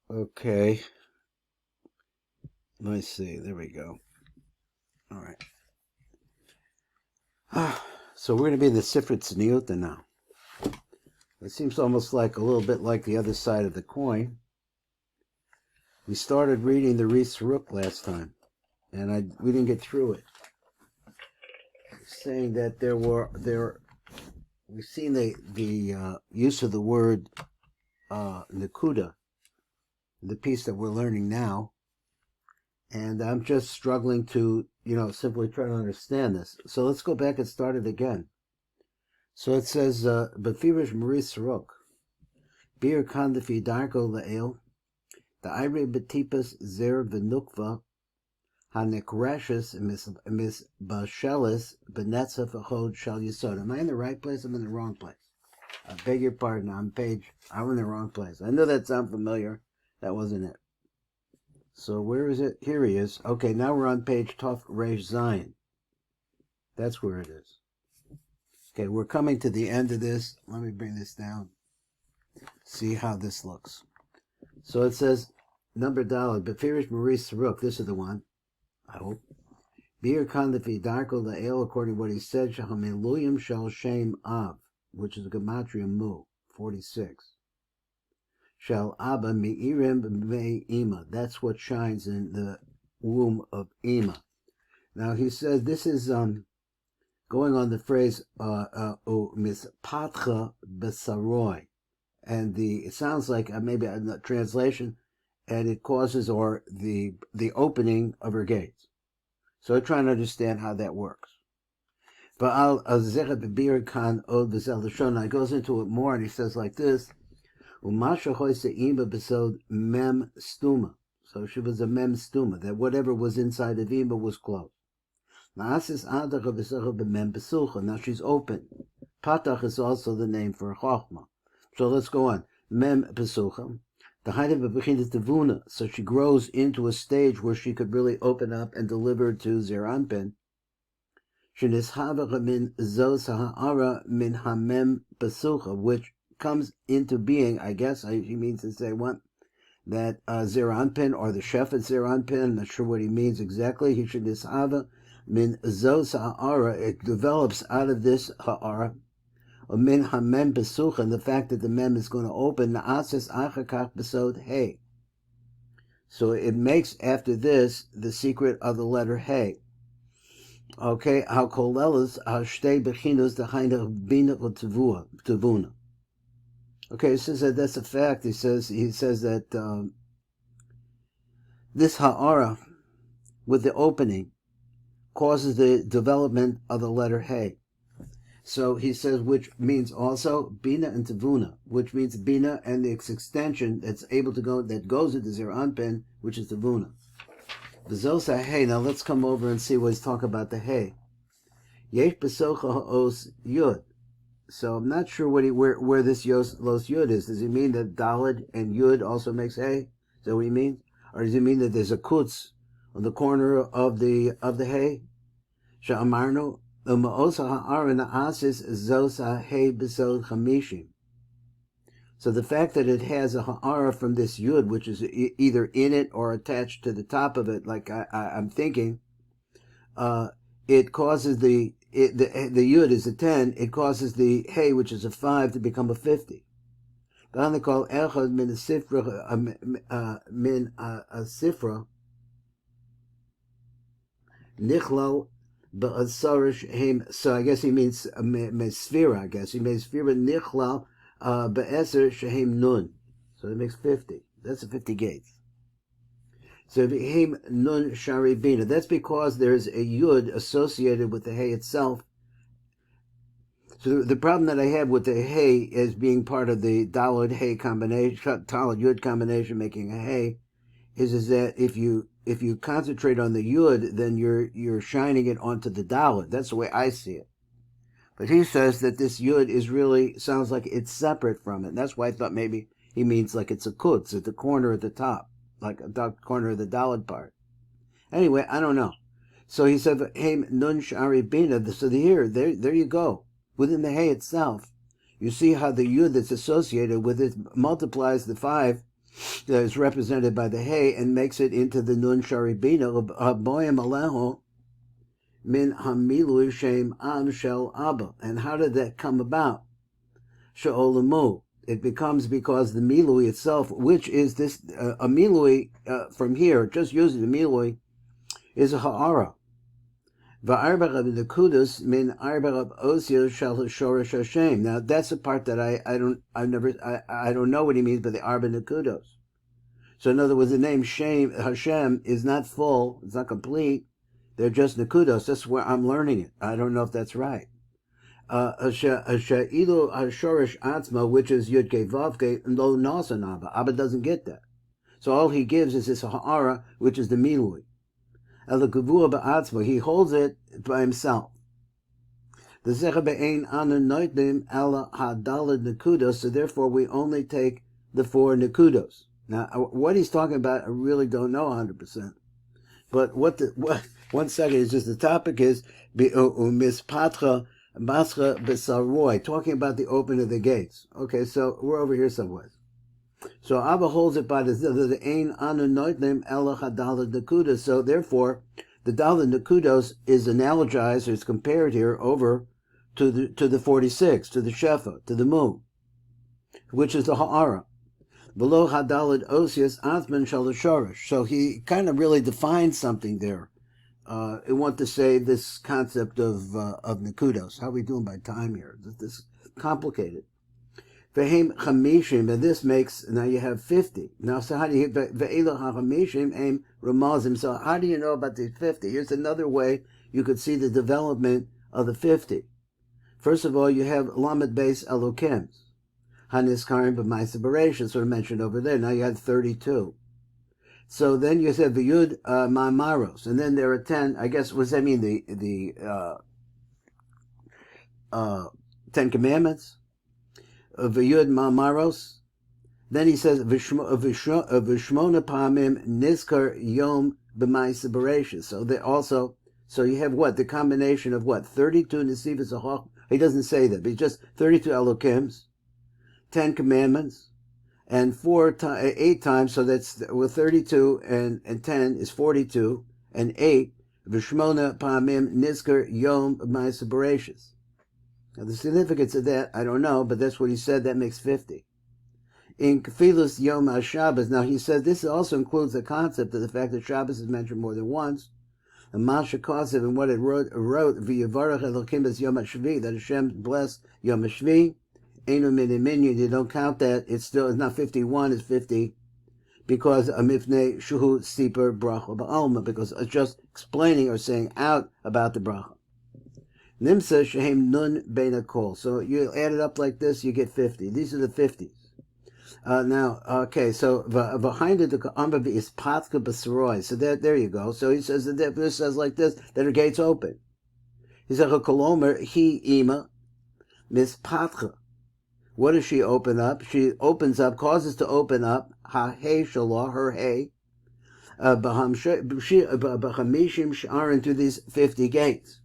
Okay, let me see. There we go. All right. So we're going to be in the Sifra Tzniuta now. It seems almost like a little bit like the other side of the coin. We started reading the Ris Rook last time, and we didn't get through it. Saying that we've seen the use of the word Nakuda, the piece that we're learning now, and I'm just struggling to simply try to understand this. So let's go back and start it again. So it says, Befirish Maris Rok, Bir Kandafi Darko Lael, the Ire Betipas Zer Venukva, Hanekrashis Mis Bashelis Benetza Fahod Shal Yisod. Am I in the right place? I'm in the wrong place. I beg your pardon. I'm in the wrong place. I know that sounds familiar. That wasn't it. So where is it? Here he is. Okay, now we're on page Tov Reish Zion. That's where it is. Okay, we're coming to the end of this. Let me bring this down. See how this looks. So it says, number Daled, Befirish Maurice Saruk. This is the one, I hope. Bir Kandafi Darko Lael, according to what he said, Shahameluyim Shal Shem Av, which is a Gematria Mu, 46. Shal Abba Me'irim Me'ima. That's what shines in the womb of Ima. Now he says this is going on the phrase mispatcha besaroi, and it sounds like maybe a translation, and it causes or the opening of her gates. So I'm trying to understand how that works. But it goes into it more, and he says like this: Umasha hoise ima besod mem stuma. So she was a mem stuma, that whatever was inside of Ima was closed. Now she's open. Patach is also the name for Chochmah. So let's go on. Mem Pesucha. The height of a beginning Tevuna. So she grows into a stage where she could really open up and deliver to Zeranpin. Shenishava min Zos Ha'ara min Hamem Pesucha, which comes into being, I guess he means to say what? That Zeranpin or the chef at Zeranpin, I'm not sure what he means exactly. He should Nishava min Zos Ha'ara, it develops out of this Ha'ara, or min Hamem Besucha, and the fact that the Mem is going to open, Na'ases Achakach Besod Hey. So it makes after this the secret of the letter Hey. Okay, how kolelas hashtei bechinos dehaina bina tevuna. Okay, he says that that's a fact. He says that this ha'ara with the opening causes the development of the letter Hey. So he says, which means also bina and tevuna, which means bina and its extension that's able to go, that goes into Zir Anpin, which is tevuna. V'zosa Hey. Now let's come over and see what he's talking about the Hey. Yesh besocha ha'os yud. So I'm not sure where this los yud is. Does he mean that dalid and yud also makes Hey? Is that what he means? Or does he mean that there's a kutz on the corner of the Hey? Sha'amarnu u'ma'osa ha'ara na'asis zosa Hey besod chamishim. So the fact that it has a ha'ara from this yud, which is either in it or attached to the top of it, like I'm thinking, it causes the yud is a 10, it causes the Hey, which is a 5, to become a 50. They call echad min a sifra nichlal ba'asarish heim. So I guess he means mesfira. I guess he means sfira nichlal ba'eser shehem nun. So it makes 50. That's a 50 gates. So heim nun shari bina. That's because there's a yud associated with the Hey itself. So the problem that I have with the Hey as being part of the dalad Hey combination, dalad yud combination, making a Hey, is that if you concentrate on the yud, then you're shining it onto the dalad. That's the way I see it. But he says that this yud is really sounds like it's separate from it. And that's why I thought maybe he means like it's a kutz at the corner at the top, like a corner of the dalad part. Anyway, I don't know. So he said, "Hey, nun shari bina." So there you go. Within the Hey itself, you see how the yud that's associated with it multiplies the 5 that is represented by the hey and makes it into the nun sharibina boyim aleho min hamilui shem am shel abba. And how did that come about? She'olamu. It becomes because the milui itself, which is this a milui from here, just using the milui, is a ha'ara. Va'arba of the kudus min arba of osio shel shorish Hashem. Now that's the part that I don't know what he means by the arba nekudos. So in other words, the name Hashem is not full, it's not complete. They're just nekudos. That's where I'm learning it. I don't know if that's right. Sha'ilu hashorish atzma, which is yudke vavke, lo nasan abba. Abba doesn't get that. So all he gives is this ha'ara, which is the milui. Elakavua ba'atzma, he holds it by himself. The zecha be'ein anu noitnim ala hadalad nekudos, so therefore we only take the 4 nekudos. Now, what he's talking about, I really don't know 100%. But what 1 second is just the topic is mispatra basra besaroi, talking about the open of the gates. Okay, so we're over here somewhere. So Abba holds it by the ein anu noitnim ela hadalad nekudos. So therefore, the dalad nekudos is analogized, or is compared here over to the 46, to the shefa, to the moon, which is the ha'ara. Below hadalad osius atman shalashorish. So he kind of really defines something there. I want to say this concept of nekudos. How are we doing by time here? This is complicated. Ve'hem chamishim, and this makes, now you have 50. Now, so how do you, ve'elu ha'chamishim aim ramazim. So how do you know about these 50? Here's another way you could see the development of the 50. First of all, you have lamed beis elokim. Haniskarim b'maisa bereishis, sort of mentioned over there. Now you have 32. So then you said v'yud ma'amaros, and then there are 10. I guess what does that mean? The 10 Commandments. V'yud ma'amaros. Then he says v'shmona pamim nizkar yom b'maisa bereishis. So they also. So you have what? The combination of what? 32 nesivas ahoch. He doesn't say that, but it's just 32 elokims. 10 commandments, and 8 times, so that's with 32 and 10 is 42, and 8, v'shmona pa'amim nizkar yom ma'aseh bereishis. Now the significance of that, I don't know, but that's what he said, that makes 50. In kefilus yom HaShabbos, now he said this also includes the concept of the fact that Shabbos is mentioned more than once, and Masha Kosev, and what it wrote v'yavarach Elokim es yom HaShvi, that Hashem blessed yom HaShvi. Einu miniminion, you don't count that, it's not 51, it's 50, because amifne shuhu siper bracha ba'alma, because it's just explaining or saying out about the bracha. Nimsa shehem nun bein kol. So you add it up like this, you get 50. These are the 50s. Now, okay, so behind it, the amba is patka b'saroi. So there you go. So he says that this says like this, that her gates open. He said, kolomer hi ima mispatcha. What does she open up? She opens up, causes to open up, ha-hey shalah, her hay, b'chamishim sh'arin, to these 50 gates.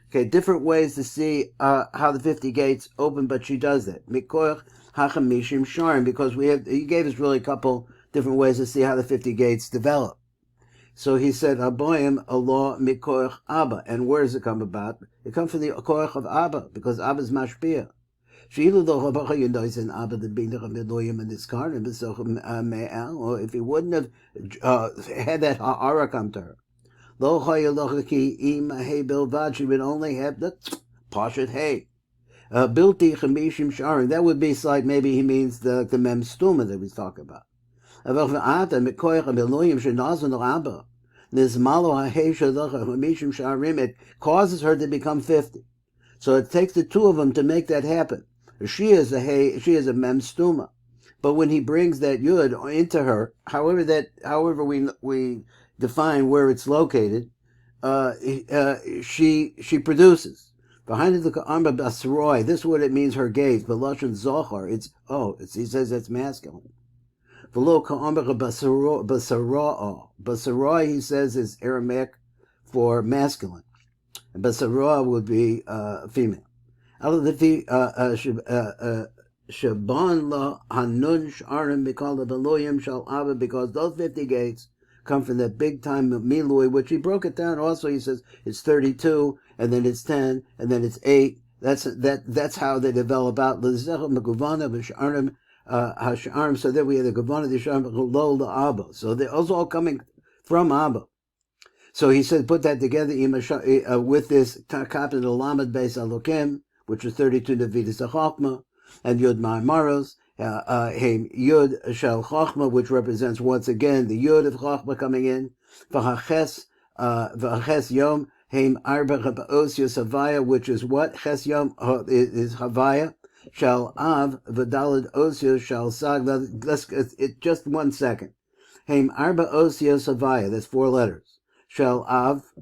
Okay, different ways to see how the 50 gates open, but she does that. Mikoch ha-chamishim sh'arin, because he gave us really a couple different ways to see how the 50 gates develop. So he said, Aboyim Allah mikoch Abba. And where does it come about? It comes from the koch of Abba, because Abba is mashpia. Or if he wouldn't have had that ha'ara come to her, she would only have the pashat hay. Bilti chamishim sharing. That would be like, maybe he means the mem stuma that we talk about. It causes her to become 50. So it takes the two of them to make that happen. She is a mem stuma, but when he brings that yud into her, however we define where it's located, she produces. Behind the arma basroi, this is what it means, her gaze. But lashon Zohar, he says that's masculine. V'lo ka'arma basaroi, he says, is Aramaic for masculine. And basaroi would be female. Shaban la hanun sharim mikol beloyim shal Abba, because those 50 gates come from that big time of Milui, which he broke it down. Also, he says it's 32, and then it's 10, and then it's 8. That's how they develop out. So there we have the Gavana the Sharim Lo la Abba. So they're also all coming from Abba. So he said, put that together with this capital Lamed Beis Alokim, which was 32 Nevidas Chachma, and Yud Ma'amaros, Yud Shel Chachma, which represents once again the Yud of Chachma coming in, V'Ches Yom, Heim Arba Osios Havaya, which is what? Ches Yom is Havaya, Shal Av, V'Dalad Osios Shal Sag. Let's just 1 second. Heim Arba Osios Havaya, that's 4 letters. Shal Av,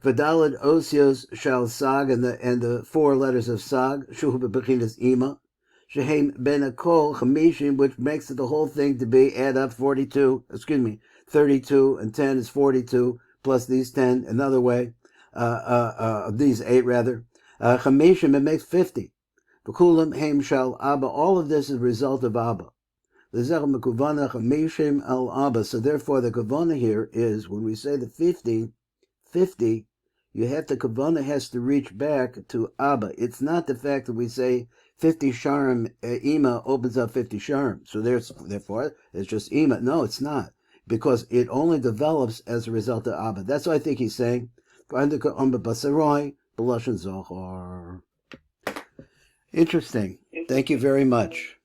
V'Dalad Osios Shal Sag, and the 4 letters of Sag, Shuhu Bebechinas Ima, Shehem Ben Akol Chamishim, which makes it the whole thing to be add up 32, 32, and 10 is 42, plus these 10, another way, these 8 rather, Chamishim, it makes 50. V'Kulam Heim Shal Abba, all of this is a result of Abba. So therefore the kavana here is, when we say the 50, you have the kavana has to reach back to Abba. It's not the fact that we say 50 sharim, Ima opens up 50 sharim. So therefore it's just Ima. No, it's not. Because it only develops as a result of Abba. That's what I think he's saying. Interesting. Thank you very much.